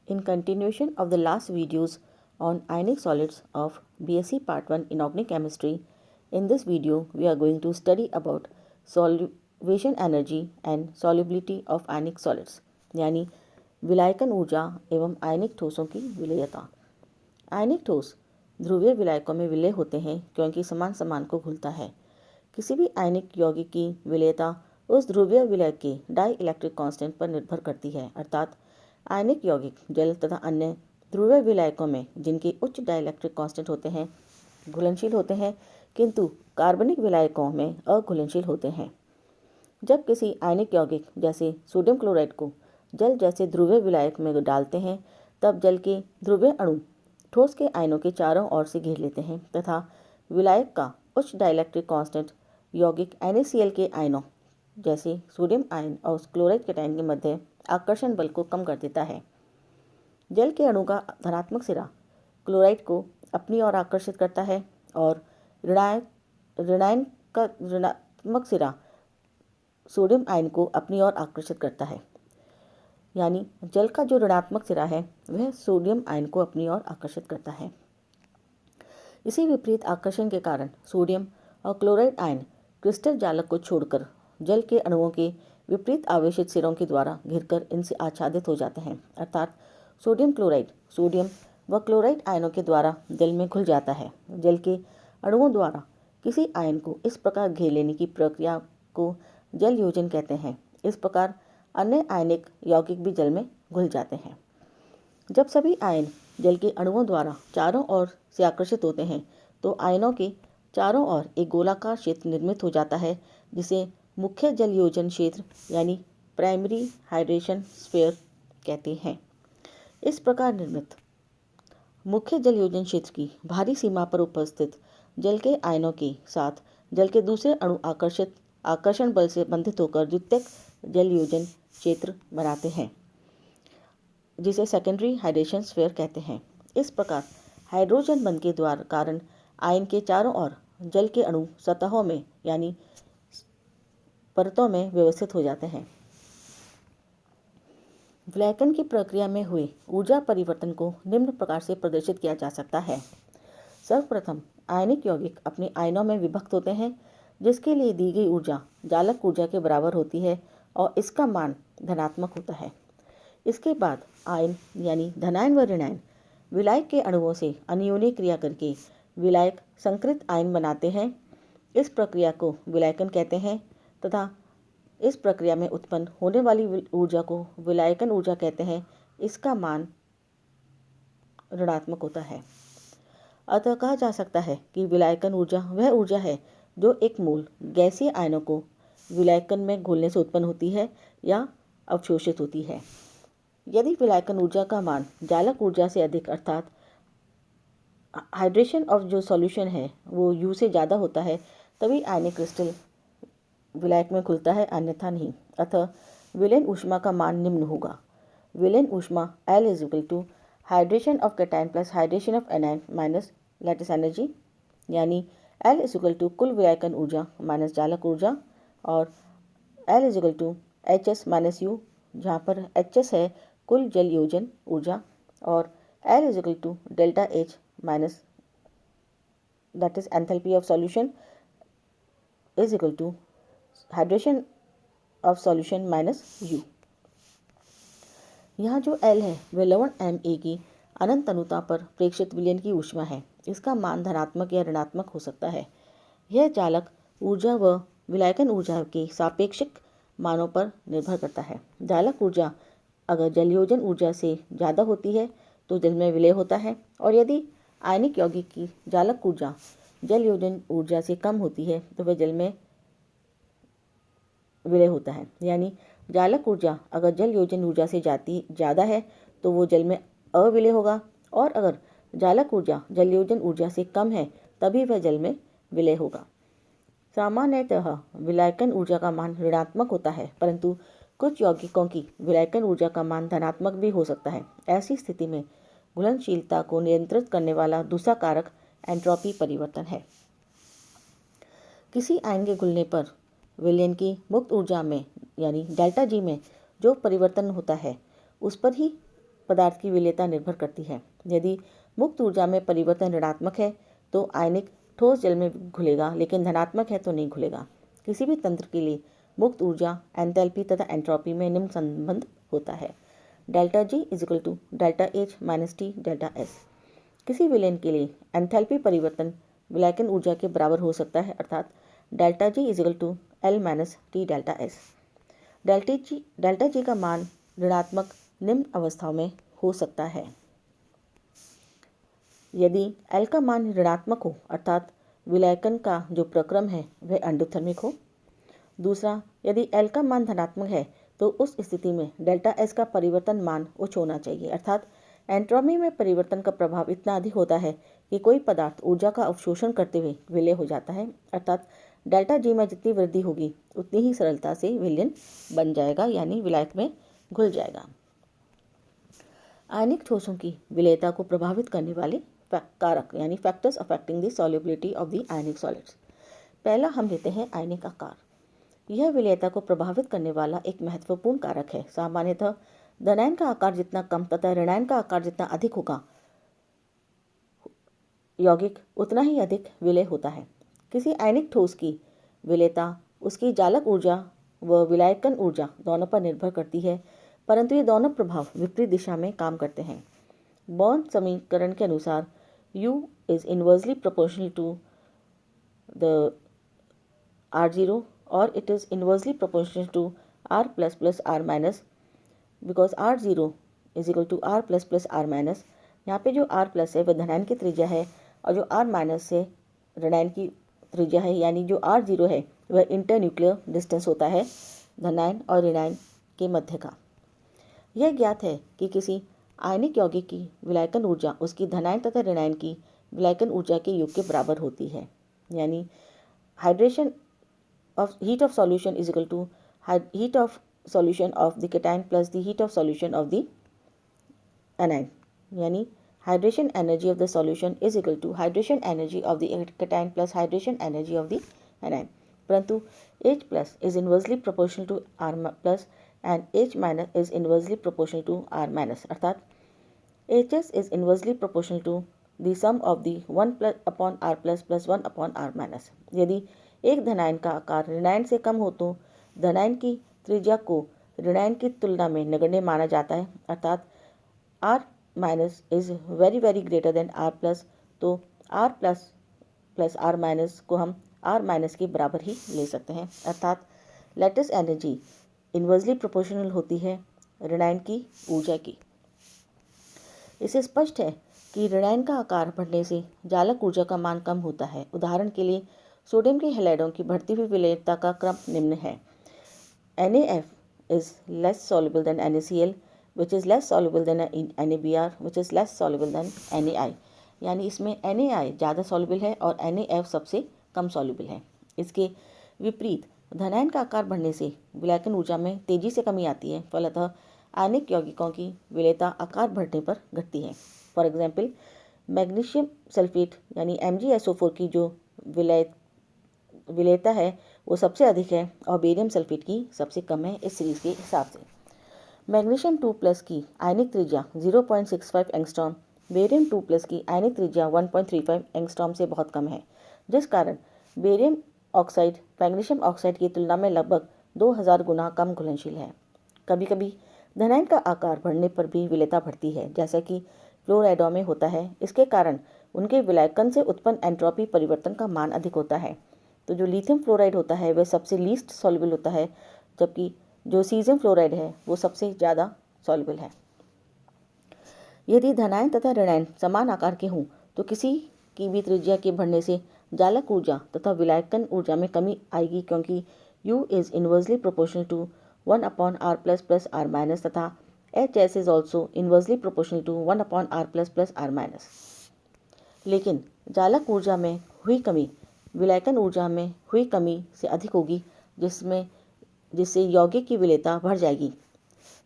In continuation of the last videos on ionic solids of BSc Part 1 Inorganic Chemistry, in this video we are going to study about solvation energy and solubility of ionic solids, यानी विलायकन ऊर्जा एवं आयनिक ठोसों की विलेयता। आयनिक ठोस ध्रुवीय विलायकों में विलय होते हैं क्योंकि समान समान को घुलता है। किसी भी आयनिक यौगिक की विलेयता उस ध्रुवीय विलय के डाई इलेक्ट्रिक कांस्टेंट पर निर्भर करती है, अर्थात आयनिक यौगिक जल तथा अन्य ध्रुवीय विलायकों में जिनके उच्च डाइलेक्ट्रिक कांस्टेंट होते हैं घुलनशील होते हैं, किंतु कार्बनिक विलायकों में अघुलनशील होते हैं। जब किसी आयनिक यौगिक जैसे सोडियम क्लोराइड को जल जैसे ध्रुवीय विलायक में डालते हैं, तब जल के ध्रुवीय अणु ठोस के आयनों के चारों ओर से घेर लेते हैं तथा विलायक का उच्च डाइलेक्ट्रिक कांस्टेंट यौगिक NaCl के आयनों जैसे सोडियम आयन और क्लोराइड कैटायन के मध्य आकर्षण बल को कम कर देता है। जल के अणु का धनात्मक सिरा क्लोराइड को अपनी ओर आकर्षित करता है और ऋणायन का ऋणात्मक सिरा सोडियम आयन को अपनी ओर आकर्षित करता है, यानी जल का जो ऋणात्मक सिरा है वह सोडियम आयन को अपनी ओर आकर्षित करता है। इसी विपरीत आकर्षण के कारण सोडियम और क्लोराइड आयन क्रिस्टल जालक को छोड़कर जल के अणुओं के विपरीत आवेशित सिरों के द्वारा घिरकर इनसे आच्छादित हो जाते हैं, अर्थात सोडियम क्लोराइड सोडियम व क्लोराइड आयनों के द्वारा जल में घुल जाता है। जल के अणुओं द्वारा किसी आयन को इस प्रकार घेर लेने की प्रक्रिया को जल योजन कहते हैं। इस प्रकार अन्य आयनिक यौगिक भी जल में घुल जाते हैं। जब सभी आयन जल के अणुओं द्वारा चारों ओर से आकर्षित होते हैं तो आयनों के चारों ओर एक गोलाकार क्षेत्र निर्मित हो जाता है, जिसे मुख्य जल योजन क्षेत्र यानी प्राइमरी हाइड्रेशन स्फीयर कहते हैं। इस प्रकार निर्मित मुख्य जल योजन क्षेत्र की बाहरी सीमा पर उपस्थित जल के आयनों के साथ जल के दूसरे अणु आकर्षण बल से बंधित होकर द्वितीयक जल योजन क्षेत्र बनाते हैं, जिसे सेकेंडरी हाइड्रेशन स्फीयर कहते हैं। इस प्रकार हाइड्रोजन बंध के द्वारा कारण आयन के चारों ओर जल के अणु सतहों में यानी परतों में व्यवस्थित हो जाते हैं। विलायकन की प्रक्रिया में हुए ऊर्जा परिवर्तन को निम्न प्रकार से प्रदर्शित किया जा सकता है। सर्वप्रथम आयनिक यौगिक अपने आयनों में विभक्त होते हैं, जिसके लिए दी गई ऊर्जा जालक ऊर्जा के बराबर होती है और इसका मान धनात्मक होता है। इसके बाद आयन यानी धनायन व ऋणायन विलायक के अणुओं से अन्योन्य क्रिया करके विलायक संकृत आयन बनाते हैं। इस प्रक्रिया को विलायकन कहते हैं तथा इस प्रक्रिया में उत्पन्न होने वाली ऊर्जा को विलायकन ऊर्जा कहते हैं। इसका मान ऋणात्मक होता है। अतः कहा जा सकता है कि विलायकन ऊर्जा वह ऊर्जा है जो एक मूल गैसीय आयनों को विलायकन में घोलने से उत्पन्न होती है या अवशोषित होती है। यदि विलायकन ऊर्जा का मान जालक ऊर्जा से अधिक अर्थात हाइड्रेशन ऑफ जो सॉल्यूशन है वो U से ज़्यादा होता है, तभी आयनिक क्रिस्टल विलायक में खुलता है, अन्यथा नहीं। अतः विलयन ऊष्मा का मान निम्न होगा। विलयन ऊष्मा L = hydration of cation plus hydration of anion minus lattice energy, यानी L = कुल विलायकन ऊर्जा माइनस जालक ऊर्जा, और L = HS - U, जहाँ पर HS है कुल जल योजन ऊर्जा, और L = delta H minus that is enthalpy of solution is equal to hydration of solution minus U। यहाँ जो L है वह लवण Ma की अनंत अनुता पर प्रेक्षित विलयन की ऊष्मा है। इसका मान धनात्मक या ऋणात्मक हो सकता है। यह जालक ऊर्जा व विलायकन ऊर्जा के सापेक्षिक मानों पर निर्भर करता है। जालक ऊर्जा अगर जल योजन ऊर्जा से ज़्यादा होती है तो जल में विलय होता है, और यदि आयनिक यौगिक की जालक ऊर्जा जल योजन ऊर्जा से कम होती है तो वह जल में विलय होता है। यानी जालक ऊर्जा अगर जल योजन ऊर्जा से ज़्यादा है तो वो जल में अविलय होगा, और अगर जालक ऊर्जा जल योजन ऊर्जा से कम है तभी वह जल में विलय होगा। सामान्यतः विलायकन ऊर्जा का मान ऋणात्मक होता है, परंतु कुछ यौगिकों की विलायकन ऊर्जा का मान धनात्मक भी हो सकता है। ऐसी स्थिति में घुलनशीलता को नियंत्रित करने वाला दूसरा कारक एंट्रोपी परिवर्तन है। किसी आयन के घुलने पर विलयन की मुक्त ऊर्जा में यानी डेल्टा G में जो परिवर्तन होता है उस पर ही पदार्थ की विलेयता निर्भर करती है। यदि मुक्त ऊर्जा में परिवर्तन ऋणात्मक है तो आयनिक ठोस जल में घुलेगा, लेकिन धनात्मक है तो नहीं घुलेगा। किसी भी तंत्र के लिए मुक्त ऊर्जा, एंथैल्पी तथा एंट्रोपी में निम्न संबंध होता है: delta G is equal to delta H minus T delta S. किसी विलयन के लिए एंथैल्पी परिवर्तन विलायकन ऊर्जा के बराबर हो सकता है, अर्थात delta G is equal to L minus T delta S. Delta G का मान ऋणात्मक निम्न अवस्थाओं में हो सकता है: यदि एल का मान ऋणात्मक हो, अर्थात विलायकन का जो प्रक्रम है वह एंडोथर्मिक हो। दूसरा, यदि एल का मान धनात्मक है तो उस स्थिति में डेल्टा एस का परिवर्तन मान उच्च होना चाहिए, अर्थात एंट्रोपी में परिवर्तन का प्रभाव इतना अधिक होता है कि कोई पदार्थ ऊर्जा का अवशोषण करते हुए विलय हो जाता है, अर्थात डेल्टा जी में जितनी वृद्धि होगी उतनी ही सरलता से विलयन बन जाएगा, यानी विलायक में घुल जाएगा। आयनिक ठोसों की विलेयता को प्रभावित करने वाले कारक यानी factors affecting the solubility of the ionic solids. पहला हम लेते हैं आयनिक आकार। यह विलेयता को प्रभावित करने वाला एक महत्वपूर्ण कारक है। सामान्यतः धनायन का आकार जितना कम तथा ऋणायन का आकार जितना अधिक होगा, यौगिक उतना ही अधिक विलय होता है। किसी आयनिक ठोस की विलेयता उसकी जालक ऊर्जा व विलायकन ऊर्जा दोनों पर निर्भर करती है, परंतु ये दोनों प्रभाव विपरीत दिशा में काम करते हैं। बॉर्न समीकरण के अनुसार U is inversely proportional to the R0 or it is inversely proportional to R plus plus R minus, because R0 is equal to R plus plus R minus। यहाँ पे जो R प्लस है वह धनायन की त्रिज्या है और जो R माइनस है ऋणायन की त्रिज्या है, यानी जो R0 है वह इंटरन्यूक्लियर डिस्टेंस होता है धनायन और ऋणायन के मध्य का। यह ज्ञात है कि किसी आयनिक यौगिक की विलायकन ऊर्जा उसकी धनायन तथा ऋणायन की विलायकन ऊर्जा के योग के बराबर होती है, यानी hydration of heat of solution is equal to heat of solution of the cation plus the heat of solution of the anion, यानी hydration energy of the solution is equal to hydration energy of the cation plus hydration energy of the anion. परंतु H plus is inversely proportional to R plus and H minus is inversely proportional to R minus, अर्थात HS is inversely proportional to the sum of the 1 plus upon R plus plus 1 upon R minus। यदि एक धनायन का आकार ऋणायन से कम हो तो धनायन की त्रिज्या को ऋणायन की तुलना में नगण्य माना जाता है, अर्थात R minus is very very greater than R plus, तो R plus plus R minus को हम R minus के बराबर ही ले सकते हैं, अर्थात लैटिस एनर्जी इन्वर्सली प्रोपोर्शनल होती है ऋणायन की ऊर्जा की। इससे स्पष्ट है कि ऋणायन का आकार बढ़ने से जालक ऊर्जा का मान कम होता है। उदाहरण के लिए सोडियम के हैलाइडों की बढ़ती हुई विलेयता का क्रम निम्न है: NaF is less soluble than NaCl which is less soluble than NaBr which is less soluble than NaI, यानी इसमें NaI ज़्यादा सॉल्युबल है और NaF सबसे कम सॉल्युबल है। इसके विपरीत धनायन का आकार बढ़ने से विलायकन ऊर्जा में तेजी से कमी आती है, फलतः आयनिक यौगिकों की विलेयता आकार बढ़ने पर घटती है। फॉर एग्जाम्पल मैग्नीशियम सल्फेट यानी MgSO4 की जो विलेयता है वो सबसे अधिक है और बेरियम सल्फेट की सबसे कम है इस सीरीज के हिसाब से। मैग्नीशियम 2 प्लस की आयनिक त्रिज्या 0.65 एंगस्ट्रॉम, बेरियम 2 प्लस की आयनिक त्रिज्या 1.35 एंगस्ट्रॉम से बहुत कम है, जिस कारण बेरियम ऑक्साइड मैग्नीशियम ऑक्साइड की तुलना में लगभग 2000 गुना कम घुलनशील है। कभी कभी धनायन का आकार बढ़ने पर भी विलेयता बढ़ती है, जैसा कि फ्लोराइडों में होता है। इसके कारण उनके विलायकन से उत्पन्न एंट्रोपी परिवर्तन का मान अधिक होता है। तो जो लिथियम फ्लोराइड होता है वह सबसे लीस्ट सॉल्युबल होता है, जबकि जो सीजियम फ्लोराइड है वो सबसे ज़्यादा सॉल्युबल है। यदि धनायन तथा ऋणायन समान आकार के हों तो किसी की भी त्रिज्या के बढ़ने से जालक ऊर्जा तथा विलायकन ऊर्जा में कमी आएगी, क्योंकि U is inversely proportional to 1 upon R plus plus R minus तथा HS is also inversely proportional to 1 upon R plus plus R minus। लेकिन जालक ऊर्जा में हुई कमी विलायकन ऊर्जा में हुई कमी से अधिक होगी, जिससे यौगिक की विलेयता बढ़ जाएगी।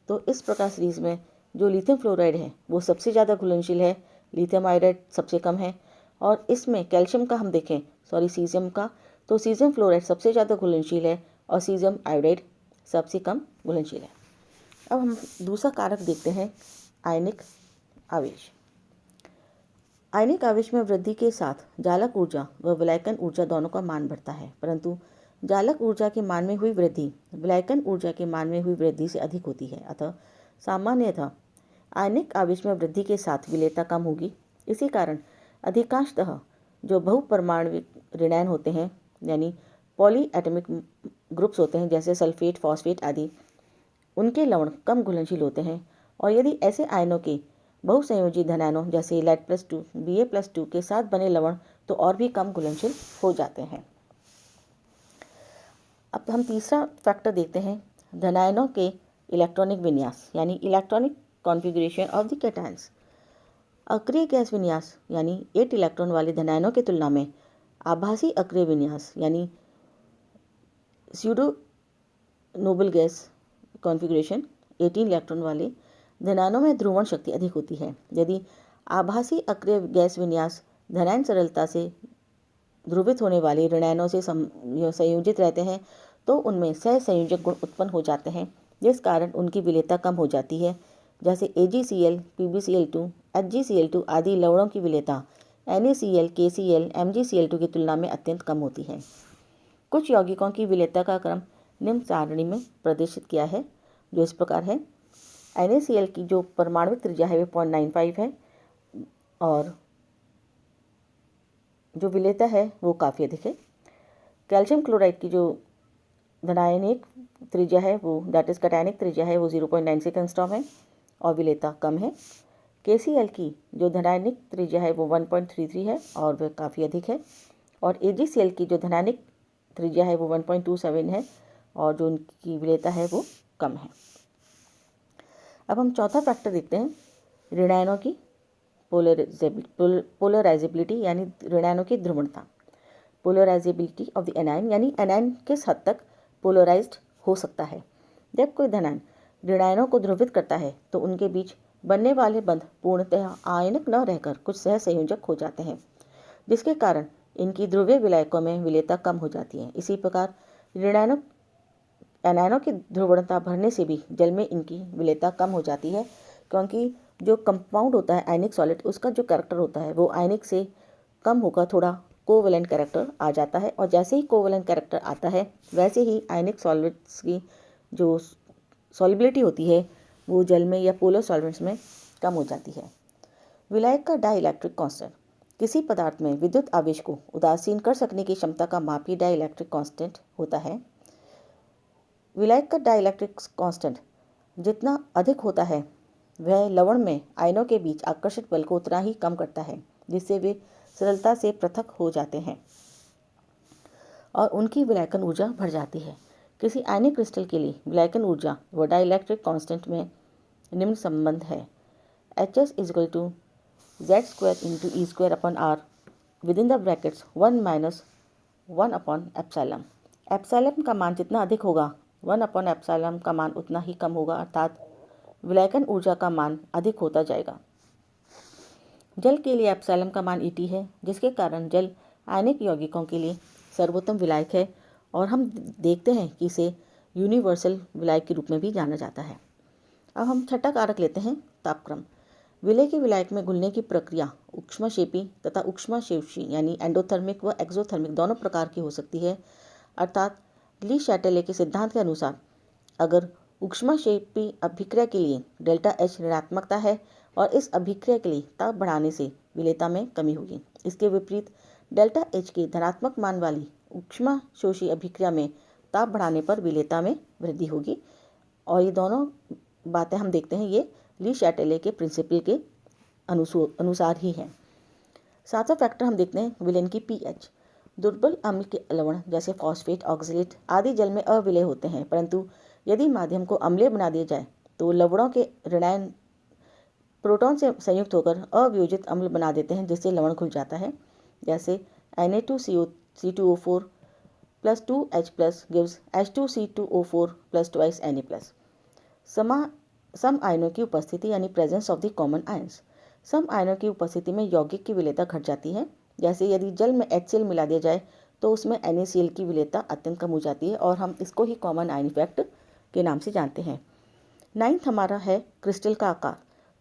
तो इस प्रकार सीरीज में जो लिथियम फ्लोराइड है वो सबसे ज़्यादा घुलनशील है, लिथियम आयोडाइड सबसे कम है, और इसमें कैल्शियम का हम देखें सीजियम का, तो सीजियम फ्लोराइड सबसे ज़्यादा घुलनशील है और सीजियम आयोडाइड सबसे कम घुलनशील है। अब हम दूसरा कारक देखते हैं आयनिक आवेश। आयनिक आवेश में वृद्धि के साथ जालक ऊर्जा व विलायकन ऊर्जा दोनों का मान बढ़ता है, परंतु जालक ऊर्जा के मान में हुई वृद्धि विलायकन ऊर्जा के मान में हुई वृद्धि से अधिक होती है। अतः सामान्यतः आयनिक आवेश में वृद्धि के साथ विलेयता कम होगी। इसी कारण अधिकांशतः जो बहुपरमाणविक ऋणायन होते हैं, यानी पॉली एटॉमिक ग्रुप्स होते हैं, जैसे सल्फेट, फॉस्फेट आदि, उनके लवण कम घुलनशील होते हैं। और यदि ऐसे आयनों के बहुसंयोजी धनायनों जैसे Lead+2 Ba+2 के साथ बने लवण तो और भी कम घुलनशील हो जाते हैं। अब हम तीसरा फैक्टर देखते हैं, धनायनों के इलेक्ट्रॉनिक विन्यास यानी electronic configuration of the cations. अक्रिय गैस विन्यास यानी 8 इलेक्ट्रॉन वाले धनायनों की तुलना में आभासी अक्रिय विन्यास यानी pseudo noble gas configuration 18 electron वाले धनायनों में ध्रुवण शक्ति अधिक होती है। यदि आभासी अक्रिय गैस विन्यास धनायन सरलता से ध्रुवित होने वाले ऋणायनों से संयोजित रहते हैं तो उनमें सहसंयोजक गुण उत्पन्न हो जाते हैं, जिस कारण उनकी विलेयता कम हो जाती है। जैसे AgCl, PbCl2, HgCl2 आदि लवणों की विलेयता NaCl, KCl, MgCl2 की तुलना में अत्यंत कम होती है। कुछ यौगिकों की विलेयता का क्रम निम्न सारणी में प्रदर्शित किया है, जो इस प्रकार है। NaCl की जो परमाणुक त्रिज्या है वे 0.95 है और जो विलेयता है वो काफ़ी अधिक है। कैल्शियम क्लोराइड की जो धनायनिक त्रिज्या है वो कैटायनिक त्रिज्या है वो 0.96 एंगस्ट्रॉम है और विलेयता कम है। KCl की जो धनायनिक त्रिज्या है वो 1.33 है और वह काफ़ी अधिक है। और AgCl की जो धनायनिक त्रिज्या है वो 1.27 है और जो उनकी विलेयता है वो कम है। अब हम चौथा फैक्टर देखते हैं, ऋणायनों की पोलराइजेबिलिटी यानी ऋणायनों की ध्रुवणता। पोलराइजेबिलिटी ऑफ द एनायन यानी एनायन किस हद तक पोलराइज्ड हो सकता है। जब कोई धनायन ऋणायनों को ध्रुवित करता है तो उनके बीच बनने वाले बंध पूर्णतः आयनिक न रहकर कुछ सहसंयोजक हो जाते हैं, जिसके कारण इनकी ध्रुवीय विलायकों में विलेयता कम हो जाती है। इसी प्रकार एनायनों की ध्रुवणता बढ़ने से भी जल में इनकी विलेयता कम हो जाती है, क्योंकि जो कंपाउंड होता है आयनिक सॉलिड, उसका जो कैरेक्टर होता है वो आयनिक से कम होकर थोड़ा कोवेलेंट कैरेक्टर आ जाता है। और जैसे ही कोवेलेंट कैरेक्टर आता है वैसे ही आयनिक सॉलिड्स की जो सॉल्युबिलिटी होती है वो जल में या पोलर सॉल्वेंट्स में कम हो जाती है। विलायक का डाइइलेक्ट्रिक कांस्टेंट किसी पदार्थ में विद्युत आवेश को उदासीन कर सकने की क्षमता का माप ही डाइइलेक्ट्रिक कांस्टेंट होता है। विलायक का डाइइलेक्ट्रिक कांस्टेंट जितना अधिक होता है वह लवण में आयनों के बीच आकर्षित बल को उतना ही कम करता है, जिससे वे सरलता से पृथक हो जाते हैं और उनकी विलायकन ऊर्जा बढ़ जाती है। किसी आयनिक क्रिस्टल के लिए विलायकन ऊर्जा व डाइइलेक्ट्रिक कांस्टेंट में निम्न संबंध है, Hs = Z² × E² within the brackets 1 - 1/ε। Epsilon का मान जितना अधिक होगा 1/ε का मान उतना ही कम होगा, अर्थात विलायकन ऊर्जा का मान अधिक होता जाएगा। जल के लिए एप्सिलॉन का मान ET है, जिसके कारण जल आयनिक यौगिकों के लिए सर्वोत्तम विलायक है और हम देखते हैं कि इसे यूनिवर्सल विलायक के रूप में भी जाना जाता है। अब हम छठा कारक लेते हैं, तापक्रम। विलेय के विलायक में घुलने की प्रक्रिया ऊष्मक्षेपी तथा ऊष्माशोषी यानी एंडोथर्मिक व एक्सोथर्मिक दोनों प्रकार की हो सकती है। अर्थात ली शैटेले के सिद्धांत के अनुसार अगर ऊष्माक्षेपी अभिक्रिया के लिए ΔH ऋणात्मकता है और इस अभिक्रिया के लिए ताप बढ़ाने से विलेयता में कमी होगी। इसके विपरीत ΔH के धनात्मक मान वाली ऊष्माशोषी अभिक्रिया में ताप बढ़ाने पर विलेयता में वृद्धि होगी। और ये दोनों बातें हम देखते हैं ये ली शैटेले के प्रिंसिपल के अनुसार ही है। सातवां फैक्टर हम देखते हैं विलेन की pH। दुर्बल अम्ल के लवण जैसे फॉस्फेट, ऑक्सलेट आदि जल में अविलेय होते हैं, परंतु यदि माध्यम को अम्लीय बना दिया जाए तो लवणों के ऋणायन प्रोटॉन से संयुक्त होकर अवियोजित अम्ल बना देते हैं, जिससे लवण घुल जाता है। जैसे Na2CO2O4 + 2H+ gives H2C2O4 + 2 Na+। सम आयनों की उपस्थिति यानी presence of the common ions. सम आयनों की उपस्थिति में यौगिक की विलेयता घट जाती है। जैसे यदि जल में HCl मिला दिया जाए तो उसमें NaCl की विलेयता अत्यंत कम हो जाती है और हम इसको ही कॉमन आयन इफेक्ट के नाम से जानते हैं। 9th हमारा है क्रिस्टल का आकार।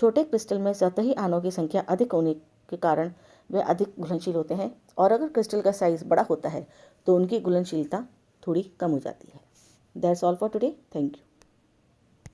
छोटे क्रिस्टल में सतही आणों की संख्या अधिक होने के कारण वे अधिक घुलनशील होते हैं, और अगर क्रिस्टल का साइज बड़ा होता है तो उनकी घुलनशीलता थोड़ी कम हो जाती है। That's all for today. Thank you.